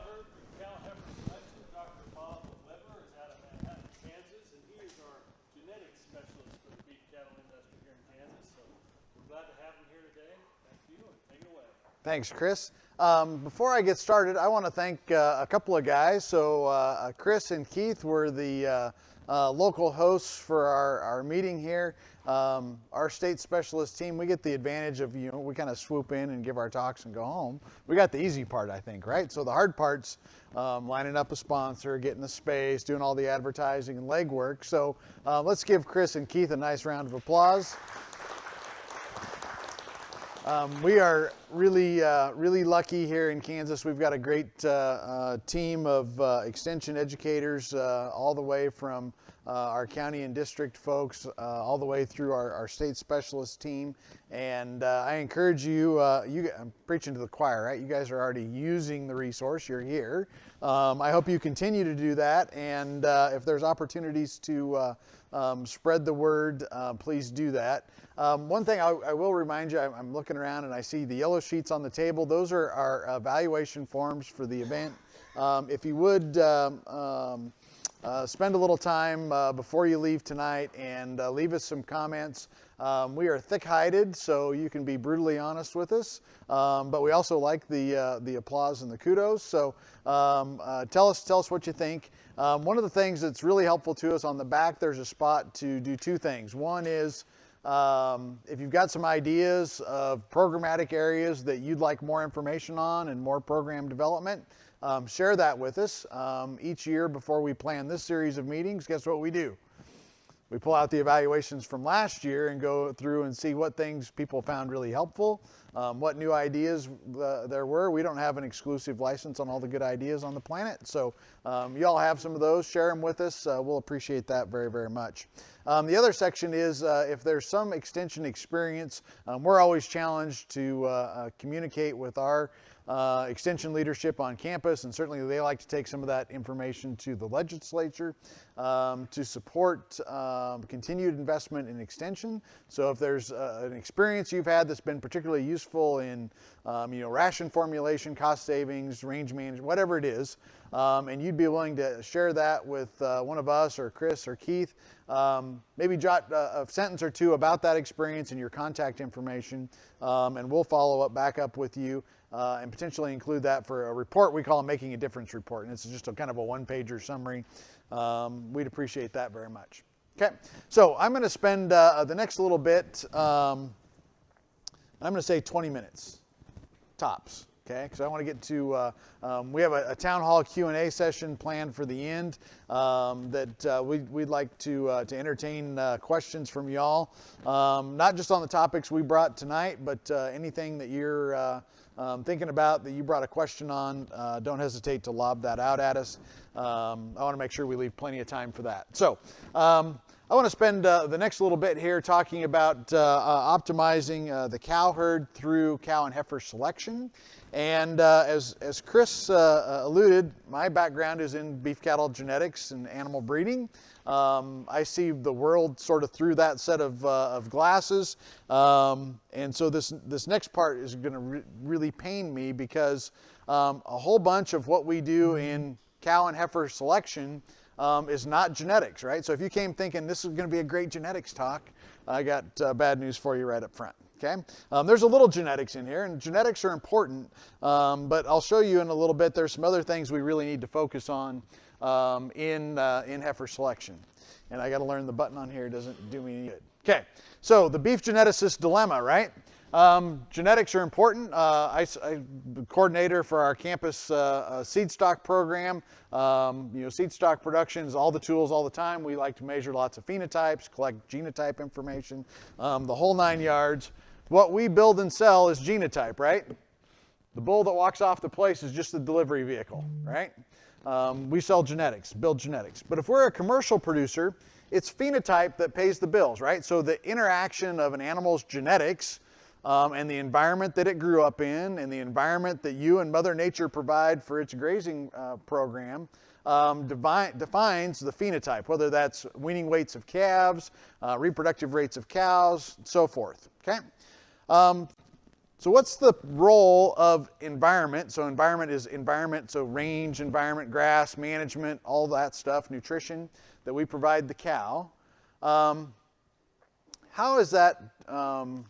herd for cow heifer selection. Dr. Bob Weaber is out of Manhattan, Kansas, and he is our genetics specialist for the beef cattle industry here in Kansas. So we're glad to have him here today. Thank you, and take it away. Thanks, Chris. Before I get started, I want to thank a couple of guys. So Chris and Keith were the local hosts for our meeting here. Our state specialist team, we get the advantage of, we kind of swoop in and give our talks and go home. We got the easy part, I think, right? So the hard part's lining up a sponsor, getting the space, doing all the advertising and legwork. So let's give Chris and Keith a nice round of applause. We are really lucky here in Kansas. We've got a great team of extension educators all the way from our county and district folks all the way through our state specialist team. And I encourage you, I'm preaching to the choir, right? You guys are already using the resource. You're here. I hope you continue to do that. And if there's opportunities to spread the word, please do that. One thing I will remind you, I'm looking around and I see the yellow sheets on the table. Those are our evaluation forms for the event. If you would spend a little time before you leave tonight and leave us some comments. We are thick-hided, so you can be brutally honest with us, but we also like the applause and the kudos. So tell us what you think. One of the things that's really helpful to us, on the back there's a spot to do two things. One is if you've got some ideas of programmatic areas that you'd like more information on and more program development, share that with us. Each year before we plan this series of meetings, guess what we do? We pull out the evaluations from last year and go through and see what things people found really helpful, what new ideas there were. We don't have an exclusive license on all the good ideas on the planet, so you all have some of those. Share them with us. We'll appreciate that very, very much. The other section is if there's some extension experience, we're always challenged to communicate with our extension leadership on campus, and certainly they like to take some of that information to the legislature to support continued investment in extension. So if there's an experience you've had that's been particularly useful in ration formulation, cost savings, range management, whatever it is, and you'd be willing to share that with one of us or Chris or Keith, maybe jot a sentence or two about that experience and your contact information, and we'll follow up back up with you and potentially include that for a report we call a Making a Difference report, and it's just a kind of a one-pager summary. We'd appreciate that very much. Okay, so I'm going to spend the next little bit, I'm going to say 20 minutes, tops. Okay, because I want to get to, we have a town hall Q&A session planned for the end that we'd like to entertain questions from y'all, not just on the topics we brought tonight, but anything that you're thinking about that you brought a question on, don't hesitate to lob that out at us. I want to make sure we leave plenty of time for that. So I want to spend the next little bit here talking about optimizing the cow herd through cow and heifer selection. And as Chris alluded, my background is in beef cattle genetics and animal breeding. I see the world sort of through that set of glasses. And so this next part is going to really pain me because a whole bunch of what we do in cow and heifer selection is not genetics, right? So if you came thinking this is going to be a great genetics talk, I got bad news for you right up front. Okay, there's a little genetics in here, and genetics are important, but I'll show you in a little bit there's some other things we really need to focus on in heifer selection. And I got to learn the button on here, doesn't do me any good. Okay, so the beef geneticist dilemma, right? Genetics are important. I'm the coordinator for our campus seed stock program. Seed stock production is all the tools all the time. We like to measure lots of phenotypes, collect genotype information, the whole 9 yards. What we build and sell is genotype, right? The bull that walks off the place is just the delivery vehicle, right? We sell genetics, build genetics. But if we're a commercial producer, it's phenotype that pays the bills, right? So the interaction of an animal's genetics and the environment that it grew up in and the environment that you and Mother Nature provide for its grazing program defines the phenotype, whether that's weaning weights of calves, reproductive rates of cows, so forth, okay? So what's the role of environment? So environment is environment, so range, environment, grass, management, all that stuff, nutrition that we provide the cow. How is that, how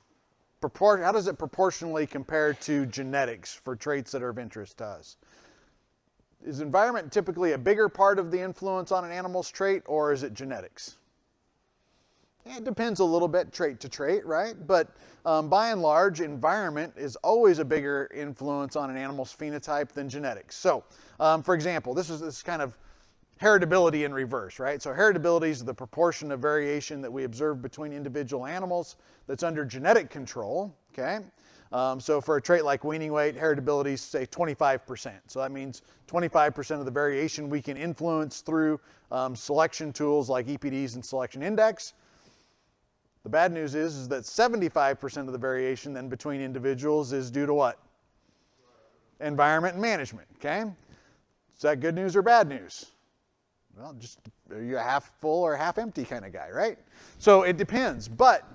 does it proportionally compare to genetics for traits that are of interest to us? Is environment typically a bigger part of the influence on an animal's trait, or is it genetics? It depends a little bit trait to trait, right? But by and large, environment is always a bigger influence on an animal's phenotype than genetics. So, for example, this is kind of heritability in reverse, right? So heritability is the proportion of variation that we observe between individual animals that's under genetic control, okay? So for a trait like weaning weight, heritability is, say, 25%. So that means 25% of the variation we can influence through selection tools like EPDs and selection index. The bad news is that 75% of the variation then between individuals is due to what? Environment and management, okay? Is that good news or bad news? Well, just, are you a half full or half empty kind of guy, right? So it depends. But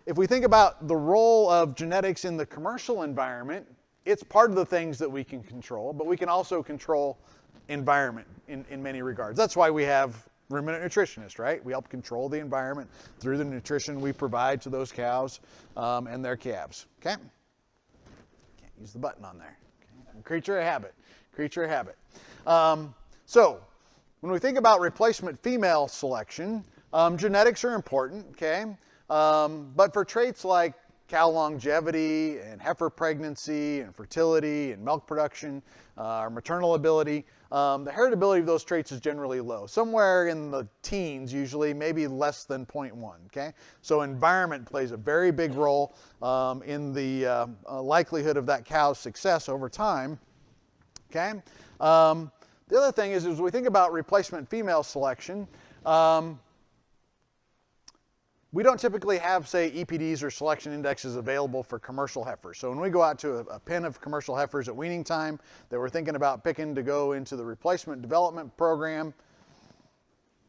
if we think about the role of genetics in the commercial environment, it's part of the things that we can control, but we can also control environment in many regards. That's why we have ruminant nutritionists, right? We help control the environment through the nutrition we provide to those cows and their calves, okay? Can't use the button on there. Okay. Creature of habit, creature of habit. So when we think about replacement female selection, genetics are important, okay? But for traits like cow longevity and heifer pregnancy and fertility and milk production, or maternal ability, the heritability of those traits is generally low, somewhere in the teens usually, maybe less than 0.1, okay? So environment plays a very big role in the likelihood of that cow's success over time, okay? The other thing is as we think about replacement female selection, we don't typically have, say, EPDs or selection indexes available for commercial heifers. So when we go out to a pen of commercial heifers at weaning time that we're thinking about picking to go into the replacement development program,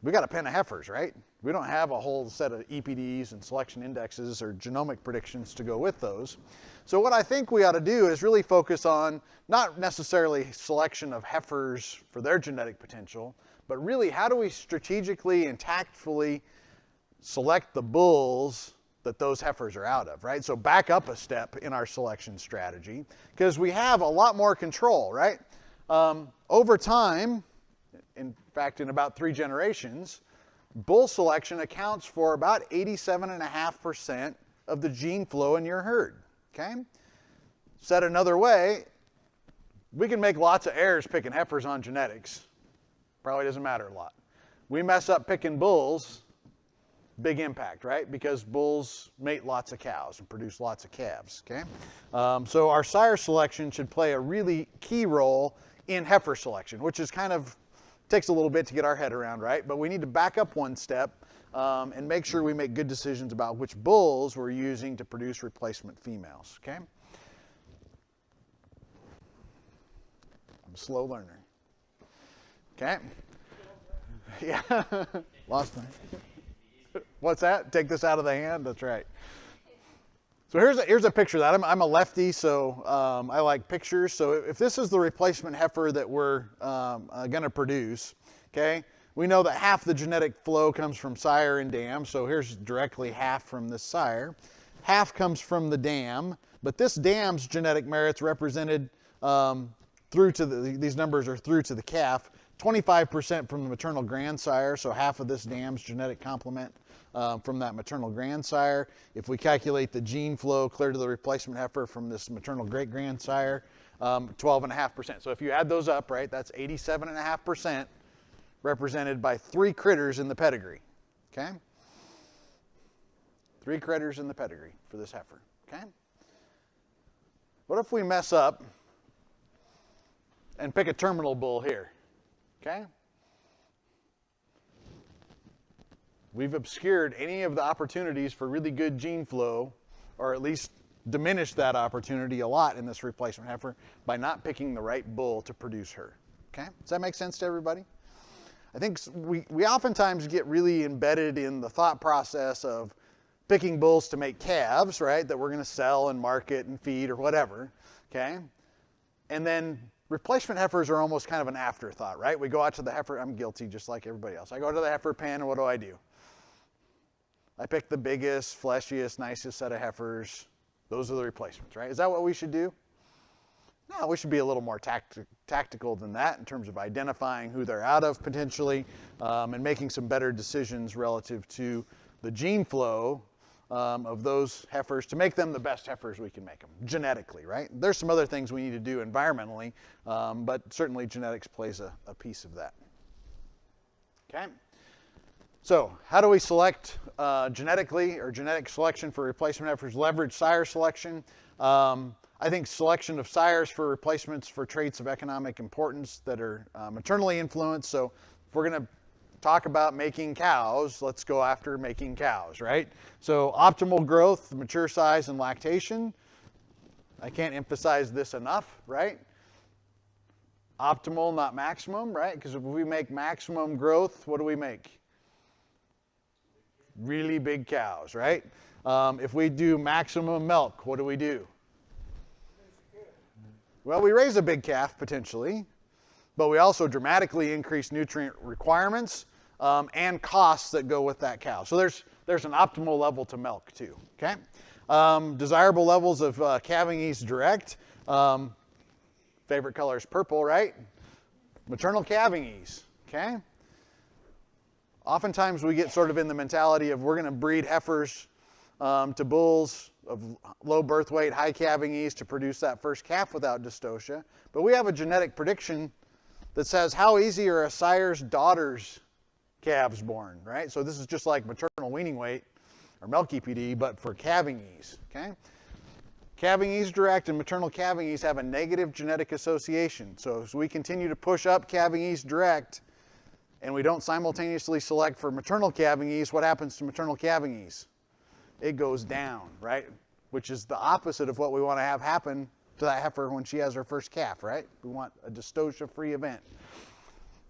we got a pen of heifers, right? We don't have a whole set of EPDs and selection indexes or genomic predictions to go with those. So what I think we ought to do is really focus on not necessarily selection of heifers for their genetic potential, but really how do we strategically and tactfully select the bulls that those heifers are out of, right? So back up a step in our selection strategy because we have a lot more control, right? Over time, in fact, in about 3 generations, bull selection accounts for about 87.5% of the gene flow in your herd, okay? Said another way, we can make lots of errors picking heifers on genetics. Probably doesn't matter a lot. We mess up picking bulls, big impact, right? Because bulls mate lots of cows and produce lots of calves, okay? So our sire selection should play a really key role in heifer selection, which is kind of, takes a little bit to get our head around, right? But we need to back up one step and make sure we make good decisions about which bulls we're using to produce replacement females, okay? I'm a slow learner, okay? Yeah, lost my... What's that? Take this out of the hand? That's right. So here's a picture of that. I'm a lefty, so I like pictures. So if this is the replacement heifer that we're going to produce, okay, we know that half the genetic flow comes from sire and dam. So here's directly half from this sire. Half comes from the dam, but this dam's genetic merits represented through to these numbers are through to the calf. 25% from the maternal grandsire, so half of this dam's genetic complement from that maternal grandsire. If we calculate the gene flow clear to the replacement heifer from this maternal great-grandsire, 12.5%. So if you add those up, right, that's 87.5% represented by 3 critters in the pedigree, okay? 3 critters in the pedigree for this heifer, okay? What if we mess up and pick a terminal bull here? Okay? We've obscured any of the opportunities for really good gene flow, or at least diminished that opportunity a lot in this replacement heifer by not picking the right bull to produce her. Okay? Does that make sense to everybody? I think we oftentimes get really embedded in the thought process of picking bulls to make calves, right, that we're going to sell and market and feed or whatever, okay? And then replacement heifers are almost kind of an afterthought, right? We go out to the heifer, I'm guilty just like everybody else. I go to the heifer pen and what do? I pick the biggest, fleshiest, nicest set of heifers. Those are the replacements, right? Is that what we should do? No, we should be a little more tactical than that in terms of identifying who they're out of potentially and making some better decisions relative to the gene flow of those heifers to make them the best heifers we can make them, genetically, right? There's some other things we need to do environmentally, but certainly genetics plays a piece of that. Okay? So how do we select genetically or genetic selection for replacement heifers? Leverage sire selection. I think selection of sires for replacements for traits of economic importance that are maternally influenced. So if we're going to talk about making cows, let's go after making cows, right? So optimal growth, mature size, and lactation. I can't emphasize this enough, right? Optimal, not maximum, right? Because if we make maximum growth, what do we make? Really big cows, right? If we do maximum milk, what do? Well, we raise a big calf potentially, but we also dramatically increase nutrient requirements and costs that go with that cow. So there's an optimal level to milk too, okay? Desirable levels of calving yeast direct. Favorite color is purple, right? Maternal calving yeast, okay? Oftentimes we get sort of in the mentality of we're going to breed heifers to bulls of low birth weight, high calving yeast to produce that first calf without dystocia. But we have a genetic prediction that says how easy are a sire's daughter's calves born, right? So this is just like maternal weaning weight or milk EPD, but for calving yeast, okay? Calving yeast direct and maternal calving yeast have a negative genetic association. So as we continue to push up calving yeast direct and we don't simultaneously select for maternal calving yeast, what happens to maternal calving yeast? It goes down, right? Which is the opposite of what we want to have happen to that heifer when she has her first calf, right? We want a dystocia-free event.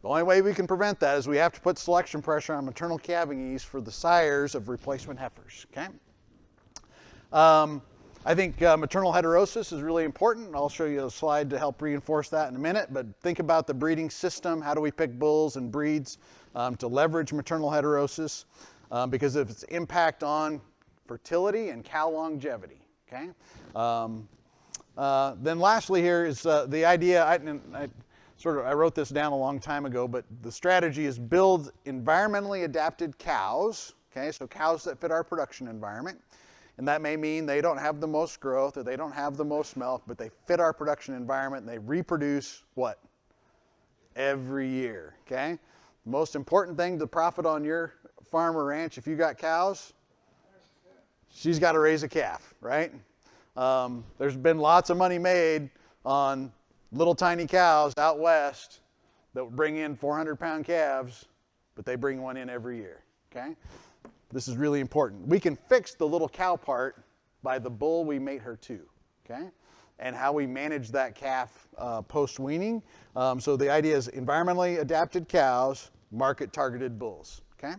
The only way we can prevent that is we have to put selection pressure on maternal calving yeast for the sires of replacement heifers, okay? I think maternal heterosis is really important. I'll show you a slide to help reinforce that in a minute, but think about the breeding system. How do we pick bulls and breeds to leverage maternal heterosis? Because of its impact on fertility and cow longevity, okay? Then lastly here is the idea, I wrote this down a long time ago, but the strategy is build environmentally adapted cows, okay? So cows that fit our production environment. And that may mean they don't have the most growth or they don't have the most milk, but they fit our production environment and they reproduce what? Every year, okay? The most important thing to profit on your farm or ranch, if you got cows, she's got to raise a calf, right? There's been lots of money made on little tiny cows out west that bring in 400-pound calves, but they bring one in every year, okay? This is really important. We can fix the little cow part by the bull we mate her to, okay? And how we manage that calf post-weaning. So the idea is environmentally adapted cows, market-targeted bulls, okay?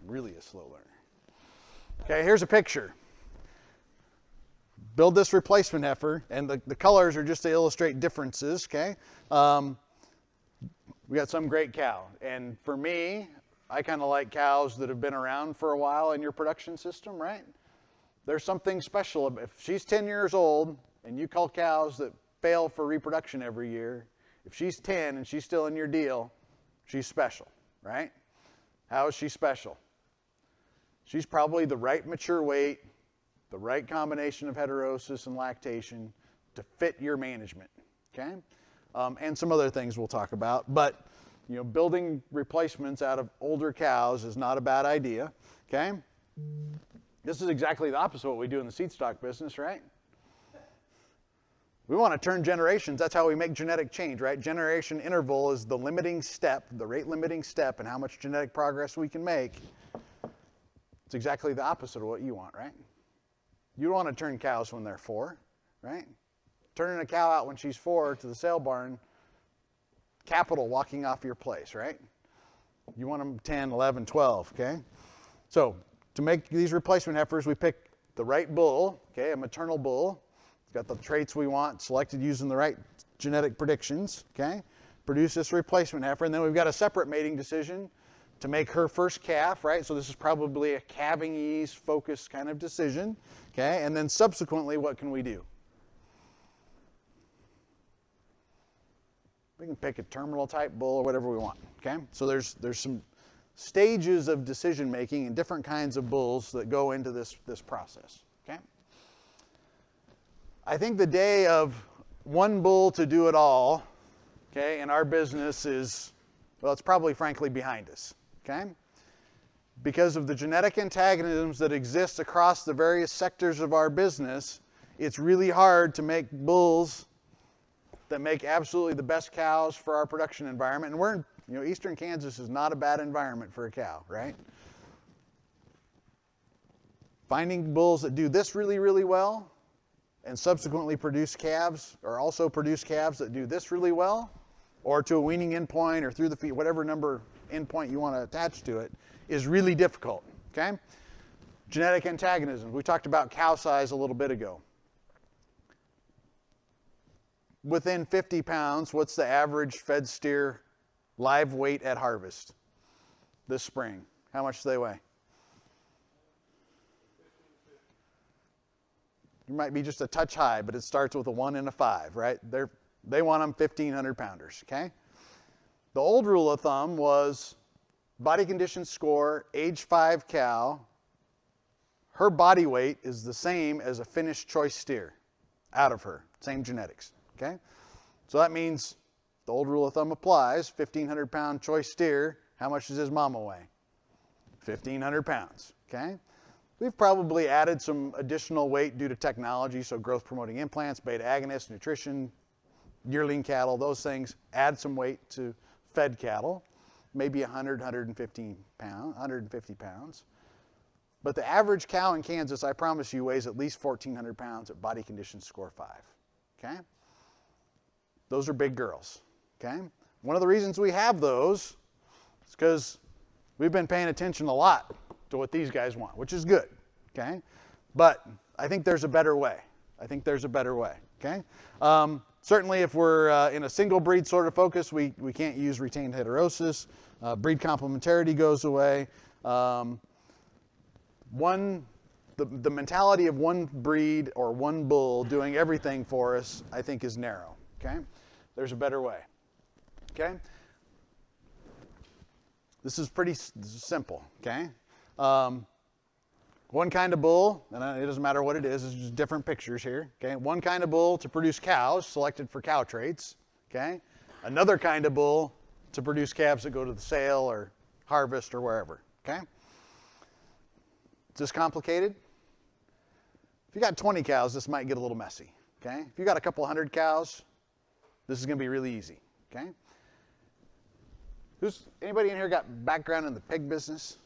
Really a slow learner. Okay, here's a picture. Build this replacement heifer, and the colors are just to illustrate differences, okay? We got some great cow, and for me, I kind of like cows that have been around for a while in your production system, right? There's something special. If she's 10 years old and you cull cows that fail for reproduction every year, if she's 10 and she's still in your deal, she's special, right? How is she special? She's probably the right mature weight, the right combination of heterosis and lactation to fit your management, okay? And some other things we'll talk about, but you know, building replacements out of older cows is not a bad idea, okay? This is exactly the opposite of what we do in the seed stock business, right? We want to turn generations. That's how we make genetic change, right? Generation interval is the limiting step, the rate limiting step, and how much genetic progress we can make. It's exactly the opposite of what you want, right? You don't want to turn cows when they're 4, right? Turning a cow out when she's 4 to the sale barn, capital walking off your place, right? You want them 10, 11, 12, okay? So to make these replacement heifers, we pick the right bull, okay, a maternal bull. It's got the traits we want, selected using the right genetic predictions, okay. Produce this replacement heifer, and then we've got a separate mating decision to make her first calf, right? So this is probably a calving ease focused kind of decision, okay? And then subsequently, what can we do? We can pick a terminal type bull or whatever we want, okay? So there's some stages of decision making and different kinds of bulls that go into this process, okay? I think the day of one bull to do it all, okay, in our business is, well, it's probably frankly behind us, okay? Because of the genetic antagonisms that exist across the various sectors of our business, it's really hard to make bulls that make absolutely the best cows for our production environment. And we're in, eastern Kansas is not a bad environment for a cow, right? Finding bulls that do this really, really well and subsequently produce calves, or also produce calves that do this really well, or to a weaning endpoint or through the feet, whatever number endpoint you want to attach to it, is really difficult, okay? Genetic antagonism. We talked about cow size a little bit ago. Within 50 pounds, what's the average fed steer live weight at harvest this spring? How much do they weigh? You might be just a touch high, but it starts with a 1 and a 5, right? They want them 1,500 pounders, okay? The old rule of thumb was body condition score, age 5 cow, her body weight is the same as a finished choice steer out of her, same genetics, okay? So that means the old rule of thumb applies, 1,500 pound choice steer, how much does his mama weigh? 1,500 pounds, okay? We've probably added some additional weight due to technology, so growth promoting implants, beta agonists, nutrition, yearling cattle, those things add some weight to fed cattle, maybe 100, 150 pounds. But the average cow in Kansas, I promise you, weighs at least 1,400 pounds at body condition score 5, okay? Those are big girls, okay? One of the reasons we have those is because we've been paying attention a lot to what these guys want, which is good, okay? But I think there's a better way. Okay? Certainly if we're in a single breed sort of focus, we can't use retained heterosis. Breed complementarity goes away. The mentality of one breed or one bull doing everything for us, I think, is narrow, okay? There's a better way, okay? This is simple, okay? One kind of bull, and it doesn't matter what it is, it's just different pictures here, okay? One kind of bull to produce cows selected for cow traits, okay? Another kind of bull to produce calves that go to the sale or harvest or wherever, okay? Is this complicated? If you got 20 cows, this might get a little messy, okay? If you got a couple hundred cows, this is going to be really easy, okay? Anybody in here got background in the pig business?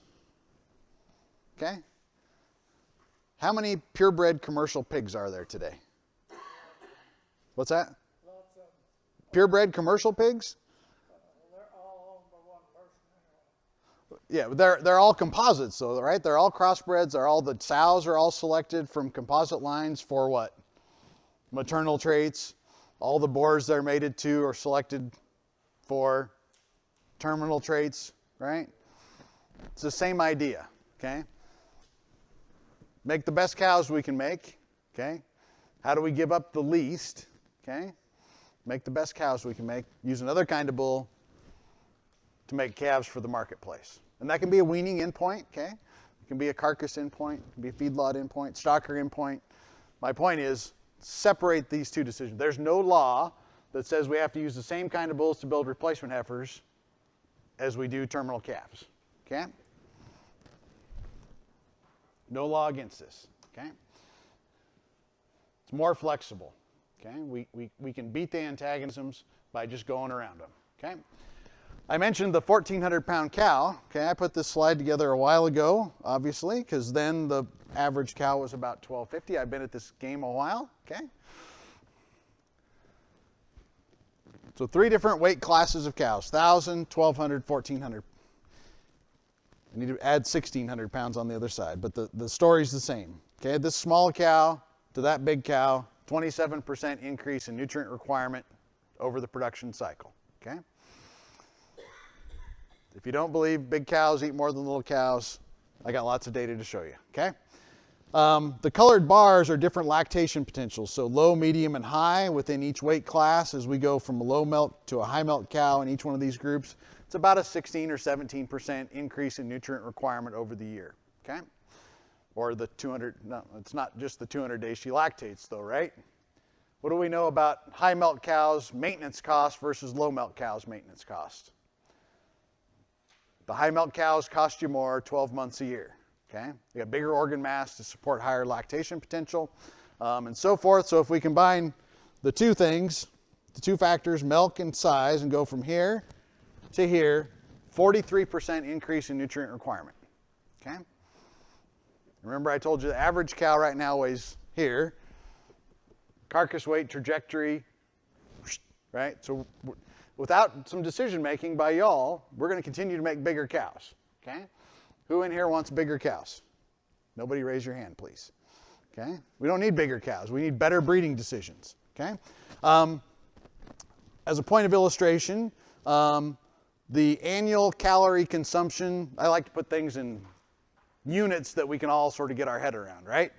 Okay? How many purebred commercial pigs are there today? What's that? Lots of them. Purebred commercial pigs? They're all owned by one person anyway. Yeah, they're all composites though, right? They're all crossbreds. The sows are all selected from composite lines for what? Maternal traits. All the boars they're mated to are selected for terminal traits, right? It's the same idea, okay? Make the best cows we can make, okay? How do we give up the least, okay? Make the best cows we can make. Use another kind of bull to make calves for the marketplace. And that can be a weaning endpoint, okay? It can be a carcass endpoint, it can be a feedlot endpoint, stocker endpoint. My point is, separate these two decisions. There's no law that says we have to use the same kind of bulls to build replacement heifers as we do terminal calves, okay? No law against this, okay? It's more flexible, okay? We can beat the antagonisms by just going around them, okay? I mentioned the 1,400 pound cow, okay? I put this slide together a while ago, obviously, because then the average cow was about 1,250. I've been at this game a while, okay? So 3 different weight classes of cows, 1,000, 1,200, 1,400. I need to add 1,600 pounds on the other side, but the story's the same. Okay, this small cow to that big cow, 27% increase in nutrient requirement over the production cycle. Okay? If you don't believe big cows eat more than little cows, I got lots of data to show you. Okay? The colored bars are different lactation potentials, so low, medium, and high within each weight class. As we go from a low milk to a high milk cow in each one of these groups, it's about a 16 or 17% increase in nutrient requirement over the year. Okay? Or the 200, no, it's not just the 200 days she lactates though, right? What do we know about high milk cows' maintenance cost versus low milk cows' maintenance cost? The high milk cows cost you more 12 months a year. Okay? You got bigger organ mass to support higher lactation potential, and so forth. So if we combine the two things, the two factors, milk and size, and go from here to here, 43% increase in nutrient requirement. Okay? Remember I told you the average cow right now weighs here. Carcass weight trajectory, right? So without some decision making by y'all, we're going to continue to make bigger cows. Okay? Who in here wants bigger cows? Nobody raise your hand, please. Okay? We don't need bigger cows. We need better breeding decisions. Okay? As a point of illustration, the annual calorie consumption, I like to put things in units that we can all sort of get our head around, right?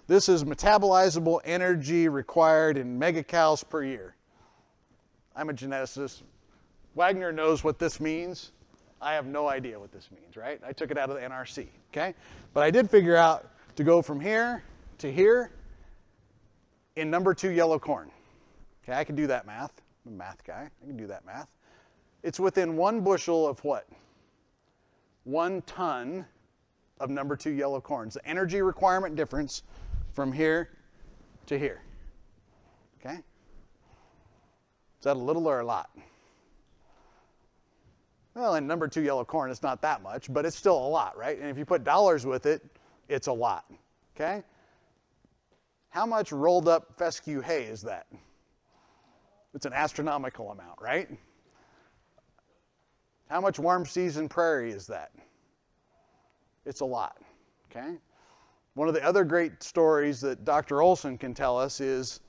This is metabolizable energy required in megacows per year. I'm a geneticist. Wagner knows what this means. I have no idea what this means, right? I took it out of the NRC, okay? But I did figure out to go from here to here in number 2 yellow corn. Okay, I can do that math. I'm a math guy. I can do that math. It's within 1 bushel of what? 1 ton of number 2 yellow corn. It's the energy requirement difference from here to here. Okay? Is that a little or a lot? Well, in number 2 yellow corn, it's not that much, but it's still a lot, right? And if you put dollars with it, it's a lot. Okay? How much rolled up fescue hay is that? It's an astronomical amount, right? How much warm season prairie is that? It's a lot. Okay? One of the other great stories that Dr. Olson can tell us is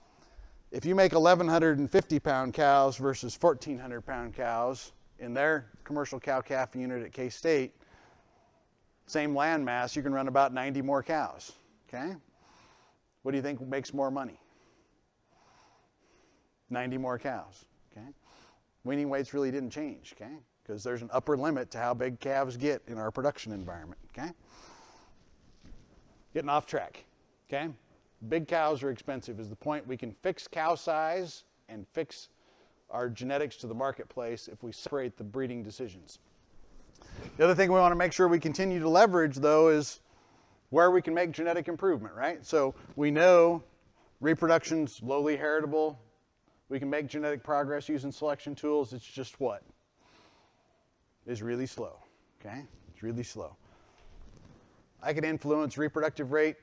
if you make 1,150-pound cows versus 1,400-pound cows in their commercial cow-calf unit at K-State, same land mass, you can run about 90 more cows. Okay? What do you think makes more money? 90 more cows. Okay? Weaning weights really didn't change, okay? Because there's an upper limit to how big calves get in our production environment, okay? Getting off track, okay? Big cows are expensive is the point. We can fix cow size and fix our genetics to the marketplace if we separate the breeding decisions. The other thing we want to make sure we continue to leverage, though, is where we can make genetic improvement, right? So we know reproduction's lowly heritable. We can make genetic progress using selection tools. It's just what? It's really slow, okay? It's really slow. I can influence reproductive rate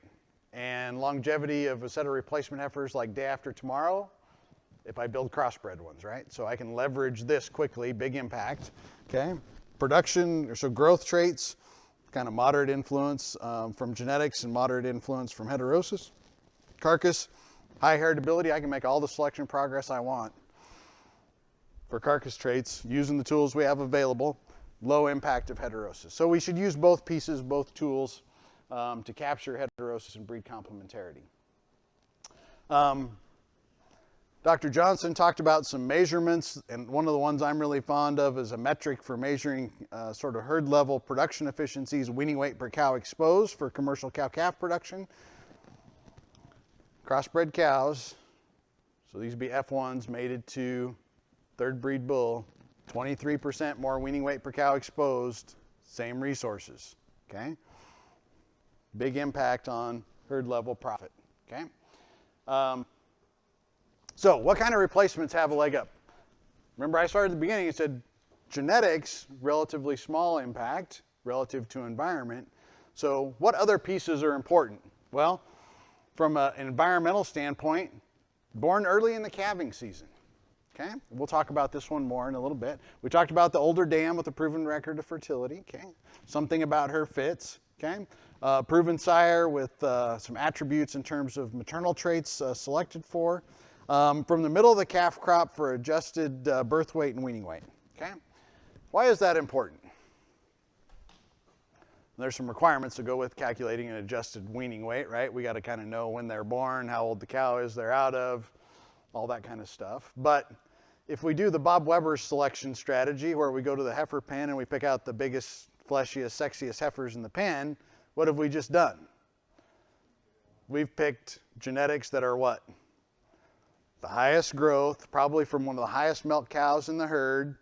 and longevity of a set of replacement heifers like day after tomorrow if I build crossbred ones, right? So I can leverage this quickly, big impact, okay? Production, so growth traits, kind of moderate influence from genetics and moderate influence from heterosis. Carcass, high heritability, I can make all the selection progress I want for carcass traits using the tools we have available. Low impact of heterosis. So we should use both pieces, both tools to capture heterosis and breed complementarity. Dr. Johnson talked about some measurements, and one of the ones I'm really fond of is a metric for measuring sort of herd level production efficiencies, weaning weight per cow exposed for commercial cow-calf production. Crossbred cows, so these would be F1s mated to third breed bull, 23% more weaning weight per cow exposed, same resources, okay? Big impact on herd level profit, okay? So what kind of replacements have a leg up? Remember I started at the beginning and said genetics, relatively small impact relative to environment. So what other pieces are important? Well, from an environmental standpoint, born early in the calving season, Okay, we'll talk about this one more in a little bit. We talked about the older dam with a proven record of fertility. Okay, something about her fits. Okay, proven sire with some attributes in terms of maternal traits selected for. From the middle of the calf crop for adjusted birth weight and weaning weight. Okay, why is that important? There's some requirements to go with calculating an adjusted weaning weight, right? We got to kind of know when they're born, how old the cow is they're out of, all that kind of stuff. But if we do the Bob Weber selection strategy, where we go to the heifer pen and we pick out the biggest, fleshiest, sexiest heifers in the pen, what have we just done? We've picked genetics that are what? The highest growth, probably from one of the highest milk cows in the herd.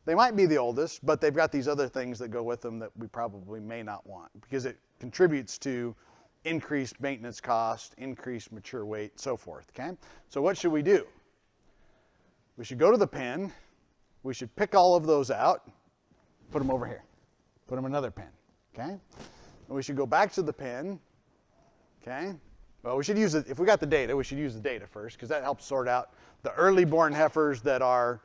They might be the oldest, but they've got these other things that go with them that we probably may not want, because it contributes to increased maintenance cost, increased mature weight, so forth, okay? So what should we do? We should go to the pen, we should pick all of those out, put them over here, put them in another pen, okay? And we should go back to the pen, okay? Well, we should use it, if we got the data, we should use the data first, because that helps sort out the early born heifers that are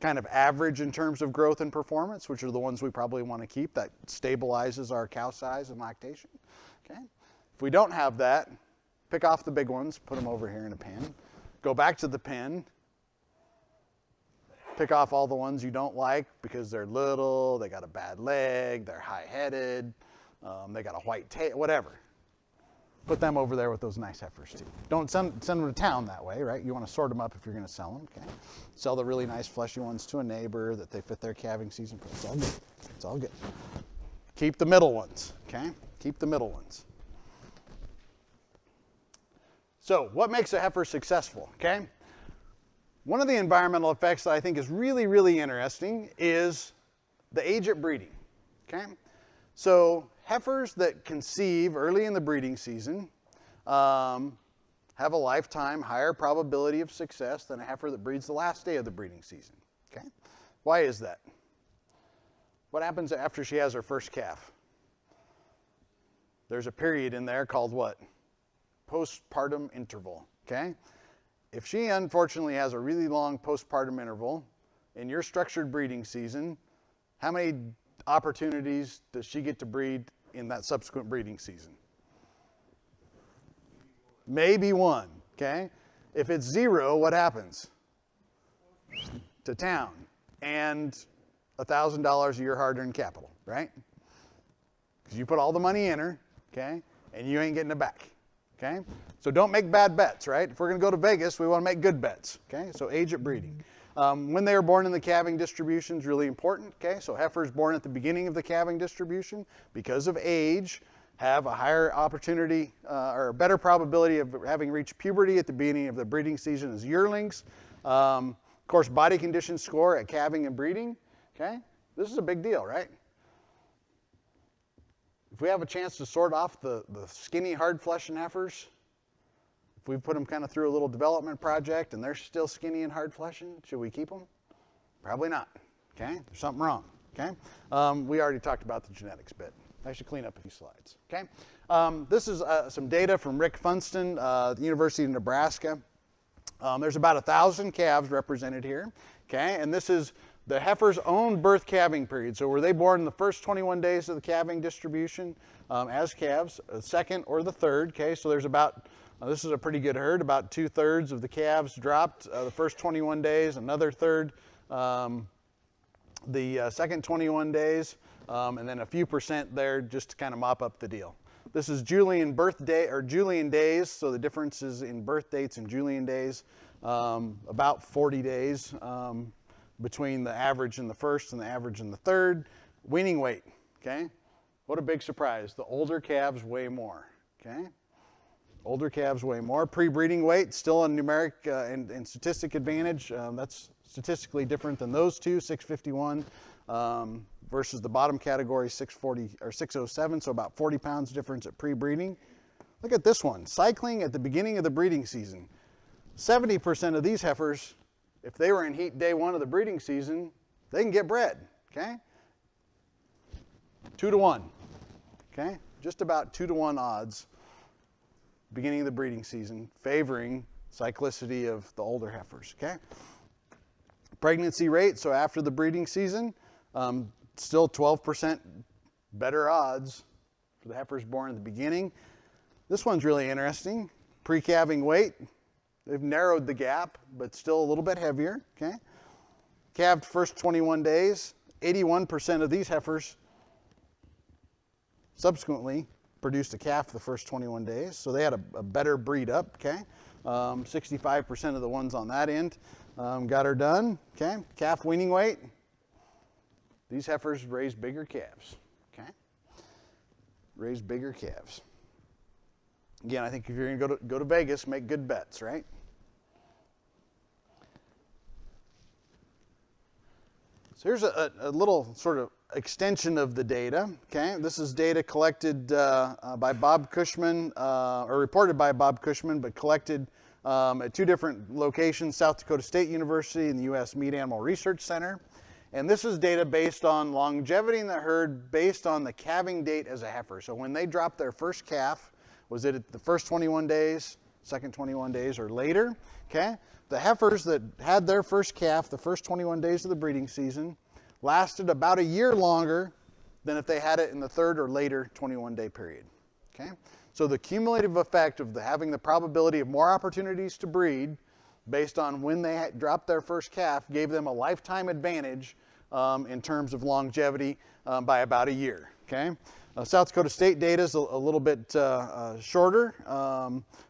kind of average in terms of growth and performance, which are the ones we probably want to keep. That stabilizes our cow size and lactation, okay? If we don't have that, pick off the big ones, put them over here in a pen, go back to the pen, pick off all the ones you don't like because they're little, they got a bad leg, they're high-headed, they got a white tail, whatever. Put them over there with those nice heifers too. Don't send them to town that way, right? You want to sort them up if you're going to sell them, okay? Sell the really nice fleshy ones to a neighbor that they fit their calving season. It's all good. It's all good. Keep the middle ones, okay? Keep the middle ones. So what makes a heifer successful, okay? One of the environmental effects that I think is really, really interesting is the age at breeding, okay? So heifers that conceive early in the breeding season have a lifetime higher probability of success than a heifer that breeds the last day of the breeding season, okay? Why is that? What happens after she has her first calf? There's a period in there called what? Postpartum interval, okay? If she unfortunately has a really long postpartum interval in your structured breeding season, how many opportunities does she get to breed in that subsequent breeding season? Maybe one, okay? If it's 0, what happens? To town and $1,000 a year hard-earned capital, right? Because you put all the money in her, okay, and you ain't getting it back, okay? So don't make bad bets, right? If we're going to go to Vegas, we want to make good bets, okay? So age at breeding. When they are born in the calving distribution is really important, okay? So heifers born at the beginning of the calving distribution, because of age, have a higher opportunity or a better probability of having reached puberty at the beginning of the breeding season as yearlings. Of course, body condition score at calving and breeding, okay? This is a big deal, right? If we have a chance to sort off the skinny, hard flesh heifers, if we put them kind of through a little development project and they're still skinny and hard fleshing, should we keep them? Probably not, okay? There's something wrong, okay? We already talked about the genetics bit. I should clean up a few slides, okay? This is some data from Rick Funston, the University of Nebraska. There's about 1,000 calves represented here, okay? And this is the heifer's own birth calving period. So were they born in the first 21 days of the calving distribution as calves, the second or the third, okay? So there's about, this is a pretty good herd, about 2/3 of the calves dropped the first 21 days, another third the second 21 days, and then a few percent there just to kind of mop up the deal. This is Julian birthday or Julian days, so the difference is in birth dates and Julian days, about 40 days between the average in the first and the average in the third. Weaning weight, okay? What a big surprise. The older calves weigh more, okay? Older calves weigh more. Pre-breeding weight, still a numeric and statistic advantage. That's statistically different than those two, 651 versus the bottom category, 640 or 607, so about 40 pounds difference at pre-breeding. Look at this one, cycling at the beginning of the breeding season. 70% of these heifers, if they were in heat day 1 of the breeding season, they can get bred, okay? 2 to 1, okay? Just about 2 to 1 odds beginning of the breeding season, favoring cyclicity of the older heifers, okay? Pregnancy rate, so after the breeding season, still 12% better odds for the heifers born at the beginning. This one's really interesting. Pre-calving weight, they've narrowed the gap, but still a little bit heavier, okay? Calved first 21 days, 81% of these heifers subsequently produced a calf the first 21 days, so they had a better breed up, okay? 65% of the ones on that end got her done, okay? Calf weaning weight, these heifers raise bigger calves, okay? Raise bigger calves. Again, I think if you're going to go to Vegas, make good bets, right? So here's a little sort of extension of the data, okay? This is data collected by Bob Cushman, or reported by Bob Cushman, but collected at 2 different locations, South Dakota State University and the U.S. Meat Animal Research Center. And this is data based on longevity in the herd based on the calving date as a heifer. So when they dropped their first calf, was it at the first 21 days, second 21 days, or later, okay? The heifers that had their first calf the first 21 days of the breeding season lasted about a year longer than if they had it in the 3rd or later 21-day period, okay? So the cumulative effect of having the probability of more opportunities to breed based on when they dropped their first calf gave them a lifetime advantage in terms of longevity by about a year, okay? South Dakota State data is a little bit shorter,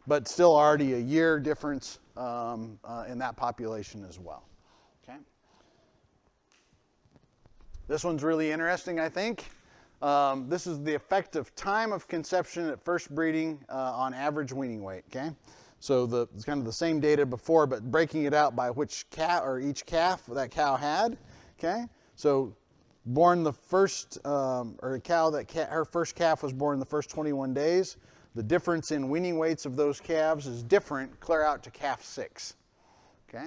but still already a year difference in that population as well, okay? This one's really interesting, I think. This is the effect of time of conception at first breeding on average weaning weight, okay? So it's kind of the same data before, but breaking it out by which calf or each calf that cow had, okay? So born the first, or a cow that her first calf was born in the first 21 days. The difference in weaning weights of those calves is different clear out to calf 6, okay?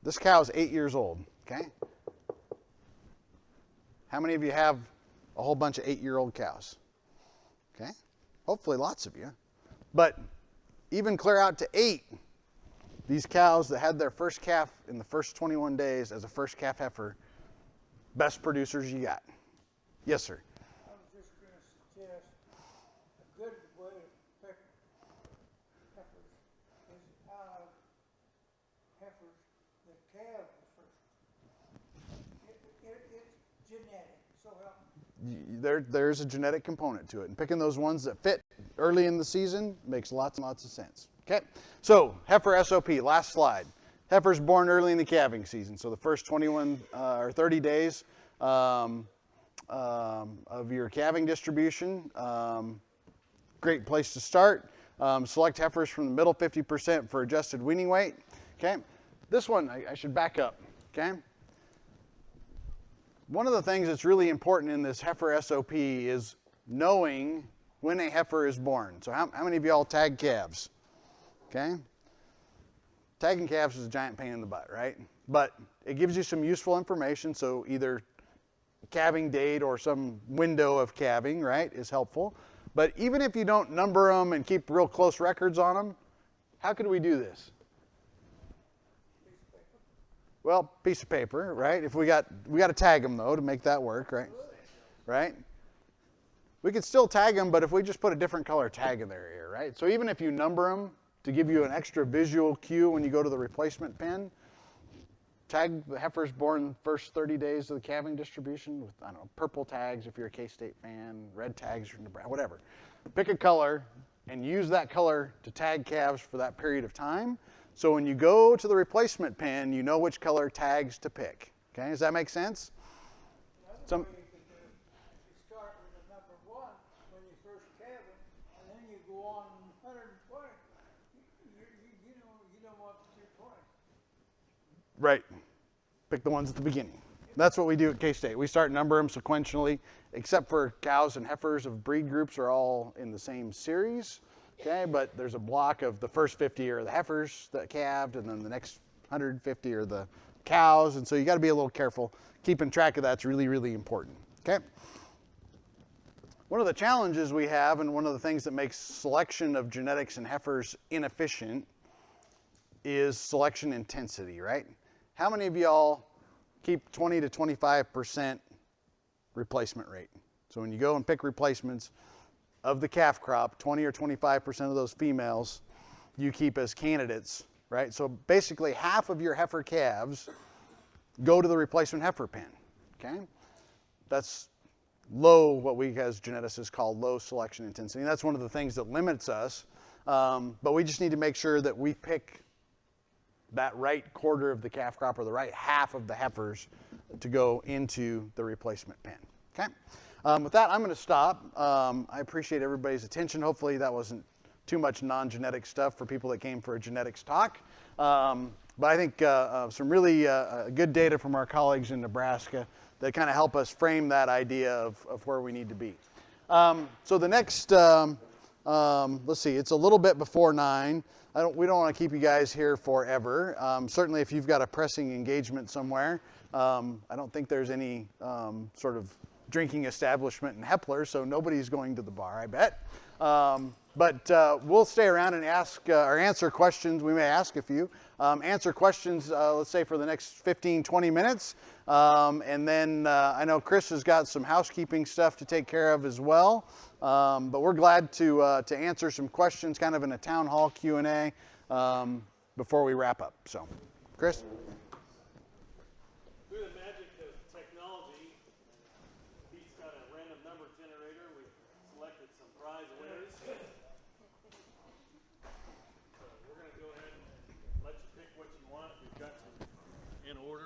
This cow is 8 years old, okay? How many of you have a whole bunch of 8-year-old cows? Okay, hopefully lots of you. But even clear out to 8, these cows that had their first calf in the first 21 days as a first calf heifer, best producers you got. Yes, sir. I was just going to suggest a good way to pick heifers is out of heifers that calve the first. It's genetic, so help me. There's a genetic component to it, and picking those ones that fit early in the season makes lots and lots of sense. Okay, so heifer SOP, last slide. Heifers born early in the calving season, so the first 21 or 30 days of your calving distribution. Great place to start. Select heifers from the middle 50% for adjusted weaning weight. Okay, this one I should back up. Okay. One of the things that's really important in this heifer SOP is knowing when a heifer is born. So how many of y'all tag calves? Okay? Tagging calves is a giant pain in the butt, right? But it gives you some useful information, so either calving date or some window of calving, right, is helpful. But even if you don't number them and keep real close records on them, how could we do this? Well, piece of paper, right? If we got to tag them though to make that work, right? Right? We could still tag them, but if we just put a different color tag in their ear, right? So even if you number them to give you an extra visual cue when you go to the replacement pen, tag the heifers born first 30 days of the calving distribution with, I don't know, purple tags if you're a K-State fan, red tags from Nebraska, whatever. Pick a color and use that color to tag calves for that period of time. So when you go to the replacement pen, you know which color tags to pick. Okay, does that make sense? Another way you could do it, you start with the number 1 when you first calve it, and then you go on 120. You don't want the 220. Right. Pick the ones at the beginning. That's what we do at K-State. We start number them sequentially, except for cows and heifers of breed groups are all in the same series. Okay, but there's a block of the first 50 are the heifers that calved, and then the next 150 are the cows, and so you got to be a little careful. Keeping track of that's really, really important. Okay. One of the challenges we have, and one of the things that makes selection of genetics in heifers inefficient, is selection intensity, right? How many of y'all keep 20 to 25% replacement rate? So when you go and pick replacements of the calf crop, 20 or 25% of those females you keep as candidates, right? So basically half of your heifer calves go to the replacement heifer pen, okay? That's low, what we as geneticists call low selection intensity. And that's one of the things that limits us, but we just need to make sure that we pick that right quarter of the calf crop or the right half of the heifers to go into the replacement pen, okay? With that, I'm going to stop. I appreciate everybody's attention. Hopefully that wasn't too much non-genetic stuff for people that came for a genetics talk. But I think some really good data from our colleagues in Nebraska that kind of help us frame that idea of where we need to be. So the next, let's see, it's a little bit before 9. We don't want to keep you guys here forever. Certainly if you've got a pressing engagement somewhere, I don't think there's any sort of drinking establishment in Hepler, so nobody's going to the bar, I bet. But we'll stay around and ask or answer questions. We may ask a few. Answer questions, let's say, for the next 15, 20 minutes. And then I know Chris has got some housekeeping stuff to take care of as well. But we're glad to answer some questions, kind of in a town hall Q&A before we wrap up. So, Chris? Through the magic of technology, Pete's got a random number generator. We've selected some prize winners. So we're going to go ahead and let you pick what you want. We've got some in order.